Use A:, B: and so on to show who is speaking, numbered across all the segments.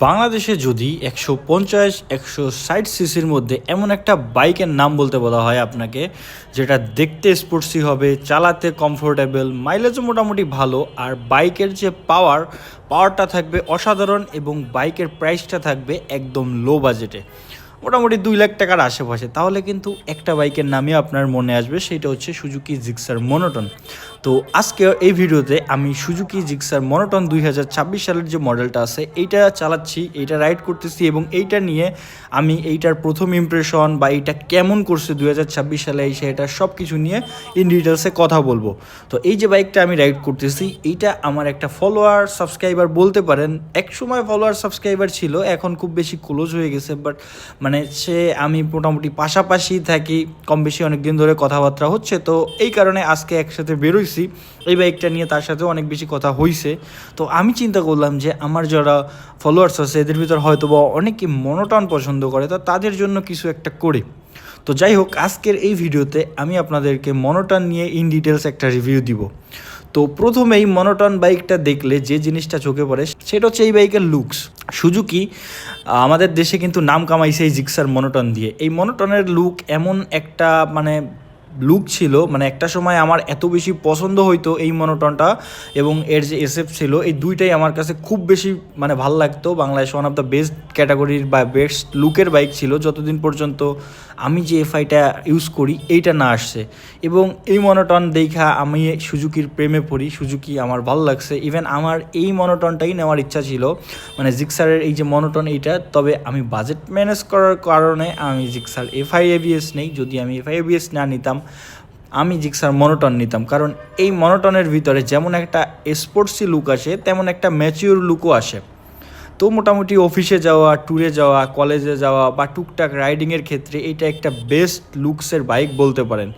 A: বাংলাদেশে যদি 150-160 সিসির মধ্যে এমন একটা বাইকের নাম বলতে বলা হয় আপনাকে, যেটা দেখতে স্পোর্টসি হবে, চালাতে কমফোর্টেবল, মাইলেজও মোটামুটি ভালো, আর বাইকের যে পাওয়ারটা থাকবে অসাধারণ এবং বাইকের প্রাইসটা থাকবে একদম লো বাজেটে, মোটামুটি 2 লাখ টাকার আশেপাশে, তাহলে কিন্তু একটা বাইকের নামই আপনার মনে আসবে, সেটা হচ্ছে সুজুকি জিক্সার মনোটন। তো আজকে এই ভিডিওতে আমি সুজুকি জিক্সার মনোটন 2026 সালের যে মডেলটা আছে এইটা চালাচ্ছি, এইটা রাইড করতেছি এবং এইটা নিয়ে আমি এইটার প্রথম ইমপ্রেশন বা এইটা কেমন করছে 2026 সালে এসে, এটা সব কিছু নিয়ে ইন ডিটেলসে কথা বলবো। তো এই যে বাইকটা আমি রাইড করতেছি, এইটা আমার একটা ফলোয়ার সাবস্ক্রাইবার বলতে পারেন, এক সময় ফলোয়ার সাবস্ক্রাইবার ছিল, এখন খুব বেশি ক্লোজ হয়ে গেছে, বাট মানে আমি মোটামুটি পাশাপাশি থাকি, কম বেশি অনেক দিন ধরে কথাবার্তা হচ্ছে, তো এই কারণে আজকে একসাথে বেরোইছি এই বাইকটা নিয়ে, তার সাথেও অনেক বেশি কথা হয়েছে। তো আমি চিন্তা করলাম যে আমার যারা ফলোয়ার্স আছে এদের ভিতর হয়তো বা অনেকে মনোটন পছন্দ করে, তো তাদের জন্য কিছু একটা করি। তো যাই হোক, আজকের এই ভিডিওতে আমি আপনাদেরকে মনোটন নিয়ে ইন ডিটেলস একটা রিভিউ দিব। তো প্রথমেই মনোটন বাইকটা দেখলে যে জিনিসটা চোখে পড়ে সেটা হচ্ছে এই বাইকের লুকস। সুজুকি আমাদের দেশে কিন্তু নাম কামাইছে এই জিক্সার মনোটন দিয়ে। এই মনোটনের লুক এমন একটা লুক ছিল, একটা সময় আমার এত বেশি পছন্দ হইতো এই মনোটনটা এবং এর যে এসএফ ছিল, এই দুইটাই আমার কাছে খুব বেশি ভালো লাগতো। Bangladesh one of the best ক্যাটাগরির বা বেস্ট লুকের বাইক ছিল যতদিন পর্যন্ত আমি যে এফআইটা ইউজ করি এইটা না আসছে। এবং এই মনোটন দেখা আমি সুজুকির প্রেমে পড়ি, সুজুকি আমার ভালো লাগছে। ইভেন আমার এই মনোটনটাই নেওয়ার ইচ্ছা ছিল, জিক্সারের এই যে মনোটন এইটা, তবে আমি বাজেট ম্যানেজ করার কারণে আমি জিক্সার এফআই এবিএস নেই। যদি আমি এফআই এবিএস না নিতাম, আমি জিক্সার মনোটন নিতাম, কারণ এই মনোটনের ভিতরে যেমন একটা স্পোর্টসি লুক আসে, তেমন একটা ম্যাচিওর লুকও আসে। তো মোটামুটি অফিসে যাওয়া, ট্যুরে যাওয়া, কলেজে যাওয়া বা টুকটাক রাইডিংয়ের ক্ষেত্রে এটা একটা বেস্ট লুকসের বাইক বলতে পারেন।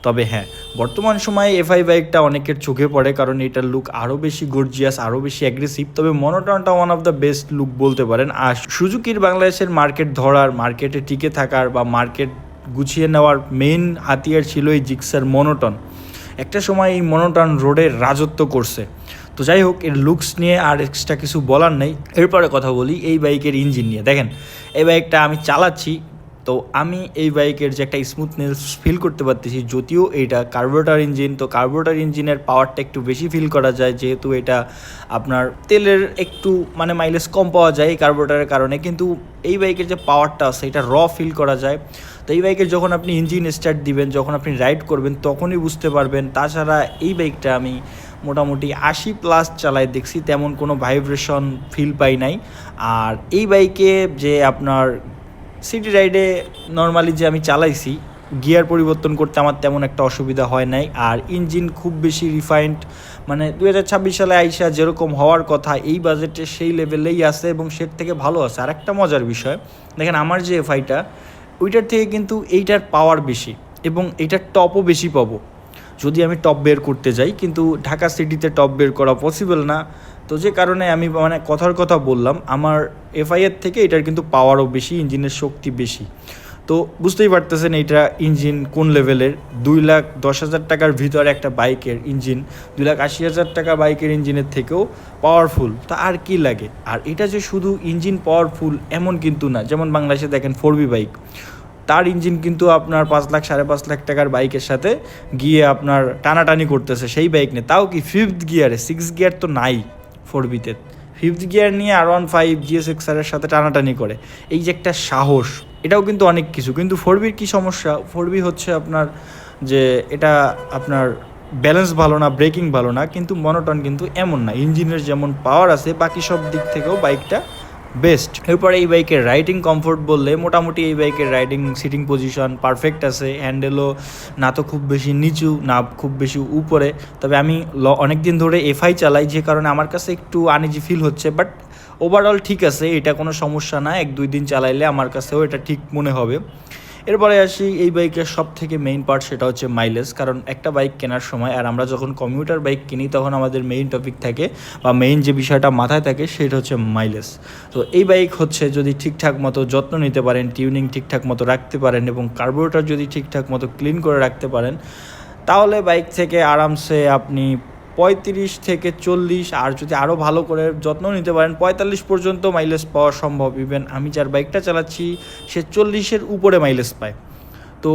A: তবে হ্যাঁ, বর্তমান সময়ে এফআই বাইকটা অনেকের চোখে পড়ে, কারণ এটার লুক আরও বেশি গর্জিয়াস, আরও বেশি অ্যাগ্রেসিভ। তবে মনোটনটা one of the best look বলতে পারেন। আর সুজুকির বাংলাদেশের মার্কেট ধরার, মার্কেটে টিকে থাকার বা মার্কেট গুছিয়ে নেওয়ার মেইন হাতিয়ার ছিল এই জিক্সার মনোটন। একটা সময় এই মনোটন রোডে রাজত্ব করছে। তো যাই হোক, এর লুকস নিয়ে আর এক্সট্রা কিছু বলার নেই। এরপরে কথা বলি এই বাইকের ইঞ্জিন নিয়ে। দেখেন, এই বাইকটা আমি চালাচ্ছি, তো আমি এই বাইকের যে একটা স্মুথনেস ফিল করতে পারতেছি। যদিও এইটা কার্বোরেটর ইঞ্জিন, তো কার্বোরেটর ইঞ্জিনের পাওয়ারটা একটু বেশি ফিল করা যায়, যেহেতু এটা আপনার তেলের একটু মাইলেজ কম পাওয়া যায় এই কার্বোরেটরের কারণে, কিন্তু এই বাইকের যে পাওয়ারটা আছে এটা ফিল করা যায়। তো এই বাইকের যখন আপনি ইঞ্জিন স্টার্ট দিবেন, যখন আপনি রাইড করবেন, তখনই বুঝতে পারবেন। তাছাড়া এই বাইকটা আমি মোটামুটি 80+ চালাই দেখছি, তেমন কোনো ভাইব্রেশন ফিল পাই নাই। আর এই বাইকে যে আপনার সিটি রাইডে নর্মালি যে আমি চালাইছি, গিয়ার পরিবর্তন করতে আমার তেমন একটা অসুবিধা হয় নাই। আর ইঞ্জিন খুব বেশি রিফাইন্ড, 2026 সালে আইসা যেরকম হওয়ার কথা এই বাজেটে সেই লেভেলেই আছে এবং সের থেকে ভালো আছে। আর একটা মজার বিষয় দেখেন, আমার যে এফআইটা ওইটার থেকে কিন্তু এইটার পাওয়ার বেশি এবং এইটার টপও বেশি পাবো যদি আমি টপ বের করতে যাই, কিন্তু ঢাকা সিটিতে টপ বের করা পসিবল না। তো যে কারণে আমি কথার কথা বললাম, আমার এফআইয়ের থেকে এটার কিন্তু পাওয়ারও বেশি, ইঞ্জিনের শক্তি বেশি। তো বুঝতেই পারতেছেন এইটা ইঞ্জিন কোন লেভেলের। 2,10,000 টাকার ভিতরে একটা বাইকের ইঞ্জিন 2,80,000 টাকা বাইকের ইঞ্জিনের থেকেও পাওয়ারফুল, তা আর কি লাগে। আর এটা যে শুধু ইঞ্জিন পাওয়ারফুল এমন কিন্তু না। যেমন বাংলাদেশে দেখেন 4B বাইক, তার ইঞ্জিন কিন্তু আপনার 5 লাখ 5.5 লাখ টাকার বাইকের সাথে গিয়ে আপনার টানাটানি করতেছে সেই বাইক নিয়ে, তাও কি 5th গিয়ারে। 6 গিয়ার তো নাই 4Bতে, 5th গিয়ার নিয়ে R15 GSX-R সাথে টানাটানি করে। এই যে একটা সাহস, এটাও কিন্তু অনেক কিছু। কিন্তু 4Bর কী সমস্যা, 4B হচ্ছে আপনার যে এটা আপনার ব্যালেন্স ভালো না, ব্রেকিং ভালো না। কিন্তু মনোটন কিন্তু এমন না, ইঞ্জিনের যেমন পাওয়ার আছে বাকি সব দিক থেকেও বাইকটা বেস্ট। এরপরে এই বাইকের রাইডিং কমফোর্ট বললে মোটামুটি এই বাইকের রাইডিং সিটিং পজিশন পারফেক্ট আছে। হ্যান্ডেলও না তো খুব বেশি নিচু, না খুব বেশি উপরে। তবে আমি অনেক দিন ধরে এফআই চালাই, যে কারণে আমার কাছে একটু আনইজি ফিল হচ্ছে, বাট ওভারঅল ঠিক আছে, এটা কোনো সমস্যা না। 1-2 দিন চালাইলে আমার কাছেও এটা ঠিক মনে হবে। এরপরে আসি এই বাইকের সব থেকে মেইন পার্ট, সেটা হচ্ছে মাইলেজ। কারণ একটা বাইক কেনার সময়, আর আমরা যখন কমিউটার বাইক কিনি, তখন আমাদের মেইন টপিক থাকে বা মেইন যে বিষয়টা মাথায় থাকে সেটা হচ্ছে মাইলেজ। তো এই বাইক হচ্ছে যদি ঠিকঠাক মতো যত্ন নিতে পারেন, টিউনিং ঠিকঠাক মতো রাখতে পারেন এবং কার্বোরেটর যদি ঠিকঠাক মতো ক্লিন করে রাখতে পারেন, তাহলে বাইক থেকে আরামসে আপনি 35 থেকে 40, আর যদি আরও ভালো করে যত্ন নিতে পারেন 45 পর্যন্ত মাইলেজ পাওয়া সম্ভব। ইভেন আমি যার বাইকটা চালাচ্ছি সে 40-এর উপরে মাইলেজ পায়। তো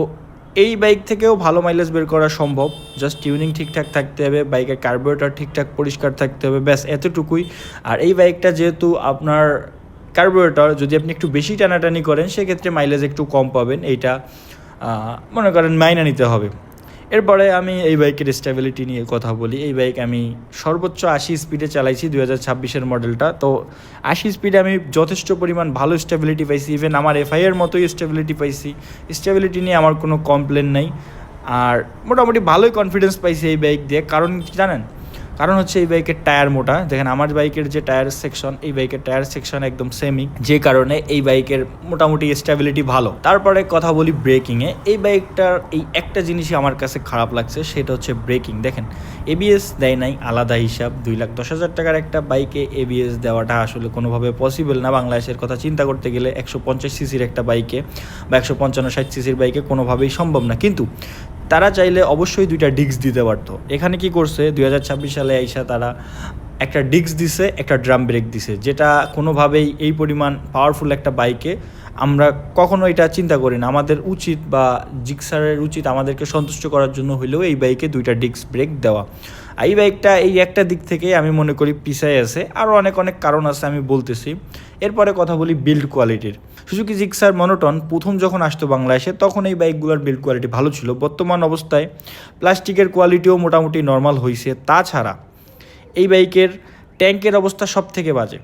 A: এই বাইক থেকেও ভালো মাইলেজ বের করা সম্ভব, জাস্ট টিউনিং ঠিকঠাক থাকতে হবে, বাইকের কার্বোরেটর ঠিকঠাক পরিষ্কার থাকতে হবে, ব্যাস এতটুকুই। আর এই বাইকটা যেহেতু আপনার কার্বোরেটর যদি আপনি একটু বেশি টানাটানি করেন সেক্ষেত্রে মাইলেজ একটু কম পাবেন, এইটা মনে করেন মাইনে নিতে হবে। এরপরে আমি এই বাইকের স্টেবিলিটি নিয়ে কথা বলি। এই বাইক আমি সর্বোচ্চ 80 স্পিডে চালাইছি 2026-এর মডেলটা। তো 80 স্পিডে আমি যথেষ্ট পরিমাণ ভালো স্টেবিলিটি পাইছি, ইভেন আমার এফআইয়ের মতোই স্টেবিলিটি পাইছি। স্টেবিলিটি নিয়ে আমার কোনো কমপ্লেন নেই, আর মোটামুটি ভালোই কনফিডেন্স পাইছি এই বাইক দিয়ে। কারণ জানেন, কারণ হচ্ছে এই বাইকের টায়ার মোটা। দেখেন আমার বাইকের যে টায়ার সেকশন, এই বাইকের টায়ার সেকশন একদম সেমই, যে কারণে এই বাইকের মোটামুটি স্টেবিলিটি ভালো। তারপরে কথা বলি ব্রেকিংয়ে। এই বাইকটার এই একটা জিনিসই আমার কাছে খারাপ লাগছে, সেটা হচ্ছে ব্রেকিং। দেখেন এবিএস দেয় নাই, আলাদা হিসাব। 2,10,000 টাকার একটা বাইকে এবিএস দেওয়াটা আসলে কোনোভাবে পসিবল না। বাংলাদেশের কথা চিন্তা করতে গেলে 150 সিসির একটা বাইকে বা 155-60 সিসির বাইকে কোনোভাবেই সম্ভব না। কিন্তু তারা চাইলে অবশ্যই 2টা ডিস্ক দিতে পারতো। এখানে কি করছে, 2026 সালে আইসা তারা একটা ডিস্ক দিছে, একটা ড্রাম ব্রেক দিছে, যেটা কোনোভাবেই এই পরিমাণ পাওয়ারফুল একটা বাইকে আমরা কখনো এটা চিন্তা করি না। আমাদের উচিত বা জিক্সারের উচিত আমাদেরকে সন্তুষ্ট করার জন্য হলেও এই বাইকে 2টা ডিস্ক ব্রেক দেওয়া। এই বাইকটা এই একটা দিক থেকে আমি মনে করি পিছায় আছে, আরও অনেক কারণ আছে, আমি বলতেছি। এরপরে কথা বলি বিল্ড কোয়ালিটির। সুজুকি জিক্সার মনোটন প্রথম যখন আসতো বাংলাদেশে তখন এই বাইকগুলোর বিল্ড কোয়ালিটি ভালো ছিল। বর্তমান অবস্থায় প্লাস্টিকের কোয়ালিটিও মোটামুটি নর্মাল হয়েছে। তাছাড়া এই বাইকের ট্যাঙ্কের অবস্থা সব থেকে বাজে।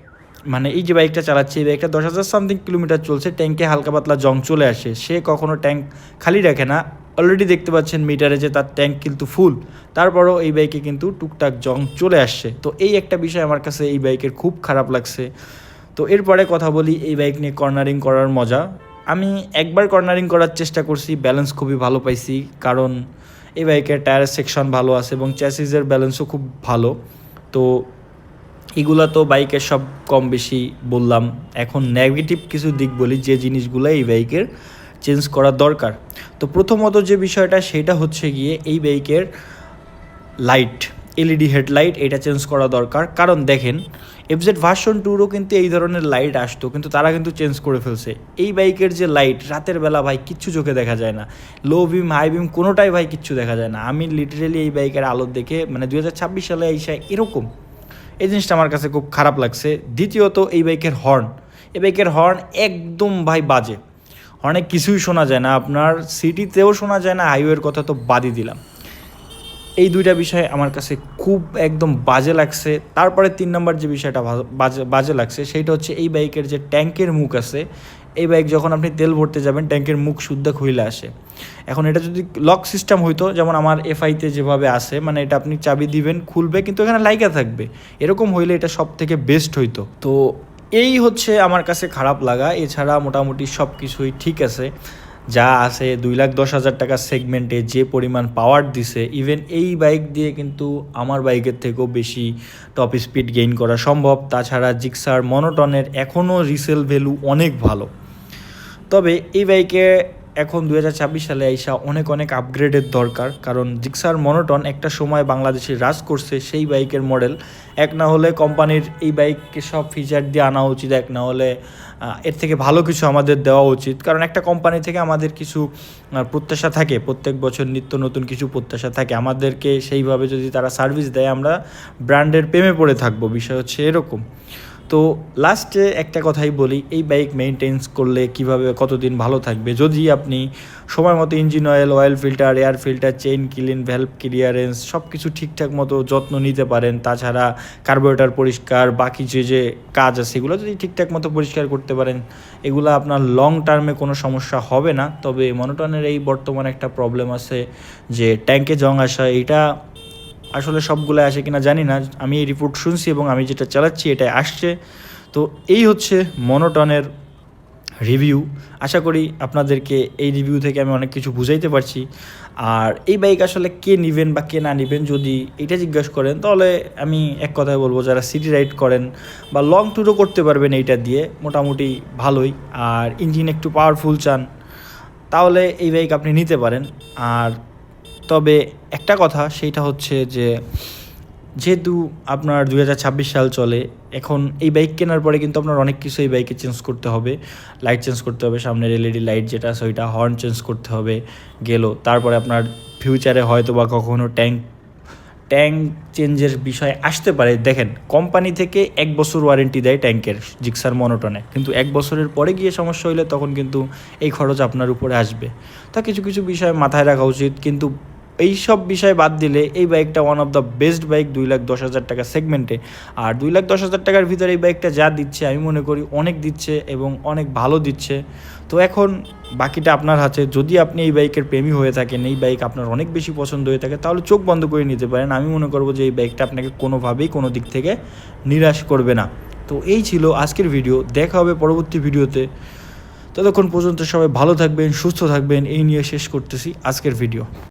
A: মানে এই যে বাইকটা চালাচ্ছে, এই বাইকটা 10,000 সামথিং কিলোমিটার চলছে, ট্যাঙ্কে হালকা পাতলা জং চলে আসে। সে কখনো ট্যাঙ্ক খালি রাখে না। অলরেডি দেখতে পাচ্ছেন মিটারে যে তার ট্যাঙ্ক কিন্তু ফুল, তারপরও এই বাইকে কিন্তু টুকটাক জং চলে আসছে। তো এই একটা বিষয় আমার কাছে এই বাইকের খুব খারাপ লাগছে। তো এরপরে কথা বলি এই বাইক নিয়ে কর্নারিং করার মজা। আমি একবার কর্নারিং করার চেষ্টা করছি, ব্যালেন্স খুবই ভালো পাইছি, কারণ এই বাইকের টায়ার সেকশন ভালো আছে এবং চ্যাসিসের ব্যালেন্সও খুব ভালো। তো এগুলো তো বাইকের সব কম বেশি বললাম। এখন নেগেটিভ কিছু দিক বলি, যে জিনিসগুলো এই বাইকের চেঞ্জ করা দরকার। তো প্রথমত যে বিষয়টা সেটা হচ্ছে গিয়ে এই বাইকের লাইট, এলইডি হেডলাইট, এটা চেঞ্জ করা দরকার। কারণ দেখেন এফজেড ভার্সন 2-রও কিন্তু এই ধরনের লাইট আসতো, কিন্তু তারা কিন্তু চেঞ্জ করে ফেলছে। এই বাইকের যে লাইট, রাতের বেলা ভাই কিচ্ছু চোখে দেখা যায় না, লো বিম হাই বিম কোনোটাই ভাই কিচ্ছু দেখা যায় না। আমি লিটারেলি এই বাইকের আলো দেখে মানে 2026 সালে এসে এরকম, এই জিনিসটা আমার কাছে খুব খারাপ লাগছে। দ্বিতীয়ত এই বাইকের হর্ন, এই বাইকের হর্ন একদম ভাই বাজে। হর্নে কিছুই শোনা যায় না, আপনার সিটিতেও শোনা যায় না, হাইওয়ের কথা তো বাদই দিলাম। এই 2টা বিষয় আমার কাছে খুব একদম বাজে লাগছে। তারপরে 3 নম্বর যে বিষয়টা বাজে লাগছে সেটা হচ্ছে এই বাইকের যে ট্যাঙ্কের মুখ আছে, এই বাইক যখন আপনি তেল ভরতে যাবেন ট্যাঙ্কের মুখ শুদ্ধ খুইলে আসে। এখন এটা যদি লক সিস্টেম হইতো, যেমন আমার এফআইতে যেভাবে আসে, মানে এটা আপনি চাবি দিবেন খুলবে কিন্তু এখানে লাইকা থাকবে, এরকম হইলে এটা সব থেকে বেস্ট হইতো। তো এই হচ্ছে আমার কাছে খারাপ লাগা। এছাড়া মোটামুটি সব কিছুই ঠিক আছে যা আছে। 2,10,000 টাকার সেগমেন্টে যে পরিমাণ পাওয়ার দিছে, ইভেন এই বাইক দিয়ে কিন্তু আমার বাইকের থেকেও বেশি টপ স্পিড গেইন করা সম্ভব। তাছাড়া জিক্সার মনোটনের এখনও রিসেল ভ্যালু অনেক ভালো। তবে এই বাইকে এখন 2026 সালে আইসা অনেক আপগ্রেডের দরকার, কারণ জিক্সার মনোটন একটা সময় বাংলাদেশে রাজ করছে। সেই বাইকের মডেল এক না হলে কোম্পানির এই বাইককে সব ফিচার দিয়ে আনা উচিত, এক না হলে এর থেকে ভালো কিছু আমাদের দেওয়া উচিত। কারণ একটা কোম্পানি থেকে আমাদের কিছু প্রত্যাশা থাকে, প্রত্যেক বছর নিত্য নতুন কিছু প্রত্যাশা থাকে আমাদেরকে। সেইভাবে যদি তারা সার্ভিস দেয় আমরা ব্র্যান্ডের প্রেমে পড়ে থাকবো, বিষয় হচ্ছে এরকম। তো লাস্টে একটা কথাই বলি, এই বাইক মেনটেন্স করলে কিভাবে কতদিন ভালো থাকবে, যদি আপনি সময় মতো engine oil, oil filter, air filter, chain clean, valve clearance সব কিছু ঠিকঠাক মতো যত্ন নিতে পারেন। তাছাড়া কার্বোরেটর পরিষ্কার, বাকি যে কাজ আছে এগুলো যদি ঠিকঠাক মতো পরিষ্কার করতে পারেন, এগুলো আপনার লং টার্মে কোনো সমস্যা হবে না। তবে মনোটনের এই বর্তমানে একটা প্রবলেম আছে যে ট্যাঙ্কে জং আসা, এটা আসলে সবগুলো আসে কিনা জানি না, আমি এই রিপোর্ট শুনছি এবং আমি যেটা চালাচ্ছি এটাই আসছে। তো এই হচ্ছে মনোটনের রিভিউ। আশা করি আপনাদেরকে এই রিভিউ থেকে আমি অনেক কিছু বুঝাইতে পারছি। আর এই বাইক আসলে কে নেবেন বা কে না নেবেন যদি এটা জিজ্ঞাসা করেন, তাহলে আমি এক কথায় বলবো যারা সিটি রাইড করেন বা লং ট্যুরও করতে পারবেন এইটা দিয়ে মোটামুটি ভালোই, আর ইঞ্জিন একটু পাওয়ারফুল চান তাহলে এই বাইক আপনি নিতে পারেন। আর তবে একটা কথা সেইটা হচ্ছে যে যেহেতু আপনার 2026 সাল চলে, এখন এই বাইক কেনার পরে কিন্তু আপনার অনেক কিছু এই বাইকে চেঞ্জ করতে হবে। লাইট চেঞ্জ করতে হবে, সামনের এলইডি লাইট যেটা আছে ওইটা, হর্ন চেঞ্জ করতে হবে গেল। তারপরে আপনার ফিউচারে হয়তো বা কখনো ট্যাঙ্ক চেঞ্জের বিষয় আসতে পারে। দেখেন, কোম্পানি থেকে 1 বছর ওয়ারেন্টি দেয় ট্যাঙ্কের জিক্সার মনোটনে, কিন্তু 1 বছরের পরে গিয়ে সমস্যা হইলে তখন কিন্তু এই খরচ আপনার উপরে আসবে। তা কিছু কিছু বিষয় মাথায় রাখা উচিত, কিন্তু এই সব বিষয় বাদ দিলে এই বাইকটা one of the best bike 2,10,000 টাকা সেগমেন্টে। আর 2,10,000 টাকার ভিতরে এই বাইকটা যা দিচ্ছে আমি মনে করি অনেক দিচ্ছে এবং অনেক ভালো দিচ্ছে। তো এখন বাকিটা আপনার হাতে। যদি আপনি এই বাইকের প্রেমী হয়ে থাকেন, এই বাইক আপনার অনেক বেশি পছন্দ হয়ে থাকে, তাহলে চোখ বন্ধ করে নিতে পারেন। আমি মনে করবো যে এই বাইকটা আপনাকে কোনোভাবেই কোনো দিক থেকে নিরাশ করবে না। তো এই ছিল আজকের ভিডিও, দেখা হবে পরবর্তী ভিডিওতে। ততক্ষণ পর্যন্ত সবাই ভালো থাকবেন, সুস্থ থাকবেন, এই নিয়ে শেষ করতেছি আজকের ভিডিও।